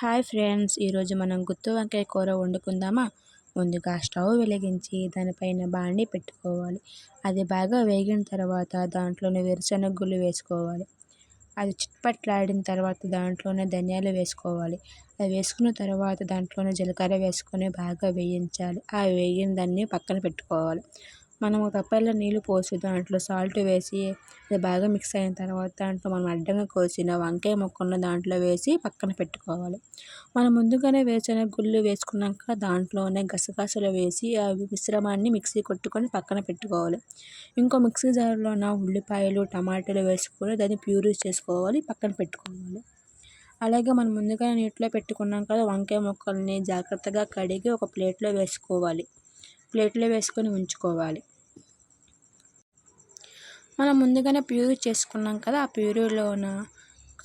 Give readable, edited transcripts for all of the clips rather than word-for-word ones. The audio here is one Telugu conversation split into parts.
హాయ్ ఫ్రెండ్స్, ఈరోజు మనం గుత్తి వంకాయ కూర వండుకుందామా. ముందుగా స్టవ్ వెలిగించి దానిపైన బాండి పెట్టుకోవాలి. అది బాగా వేగిన తర్వాత దాంట్లోనే వేరుశనగ గుళ్ళు వేసుకోవాలి. అది చిట్పట్లాడిన తర్వాత దాంట్లోనే ధనియాలు వేసుకోవాలి. అది వేసుకున్న తర్వాత దాంట్లోనే జీలకర్ర వేసుకొని బాగా వేయించాలి. ఆ వేగిన దాన్ని పక్కన పెట్టుకోవాలి. మనము తప్పల్లో నీళ్ళు పోసి దాంట్లో సాల్ట్ వేసి అది బాగా మిక్స్ అయిన తర్వాత దాంట్లో మనం అడ్డంగా కోసిన వంకాయ ముక్కలను దాంట్లో వేసి పక్కన పెట్టుకోవాలి. మనం ముందుగానే వేరుశనగ గుళ్ళు వేసుకున్నాక దాంట్లోనే గసగసాలు వేసి ఆ మిశ్రమాన్ని మిక్సీ కొట్టుకొని పక్కన పెట్టుకోవాలి. ఇంకో మిక్సీ జార్లోన ఉల్లిపాయలు, టమాటాలు వేసుకొని దాన్ని ప్యూరీ చేసుకోవాలి, పక్కన పెట్టుకోవాలి. అలాగే మనం ముందుగానే నీటిలో పెట్టుకున్నాం కదా వంకాయ ముక్కల్ని జాగ్రత్తగా కడిగి ఒక ప్లేట్లో వేసుకోవాలి. ప్లేట్లో వేసుకొని ఉంచుకోవాలి. మనం ముందుగానే ప్యూరీ చేసుకున్నాం కదా, ఆ ప్యూరీలోన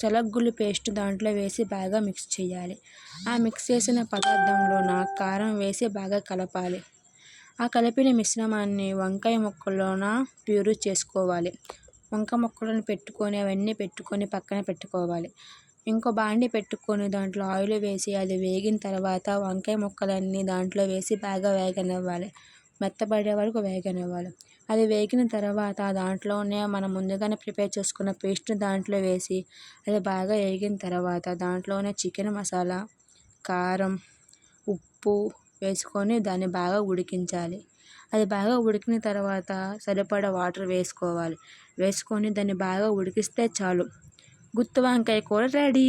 శనగగుళ్ళు పేస్ట్ దాంట్లో వేసి బాగా మిక్స్ చేయాలి. ఆ మిక్స్ చేసిన పదార్థంలోన కారం వేసి బాగా కలపాలి. ఆ కలిపిన మిశ్రమాన్ని వంకాయ ముక్కల్లోన ప్యూరీ చేసుకోవాలి. వంకాయ ముక్కలను పెట్టుకొని అవన్నీ పెట్టుకొని పక్కన పెట్టుకోవాలి. ఇంకో బాండి పెట్టుకొని దాంట్లో ఆయిల్ వేసి అది వేగిన తర్వాత వంకాయ ముక్కలన్నీ దాంట్లో వేసి బాగా వేగనివ్వాలి. మెత్తబడే వరకు వేగనివ్వాలి. అది వేగిన తర్వాత దాంట్లోనే మనం ముందుగానే ప్రిపేర్ చేసుకున్న పేస్ట్ దాంట్లో వేసి అది బాగా వేగిన తర్వాత దాంట్లోనే చికెన్ మసాలా, కారం, ఉప్పు వేసుకొని దాన్ని బాగా ఉడికించాలి. అది బాగా ఉడికిన తర్వాత సరిపడా వాటర్ వేసుకోవాలి. వేసుకొని దాన్ని బాగా ఉడికిస్తే చాలు, గుత్తి వంకాయ కూర రెడీ.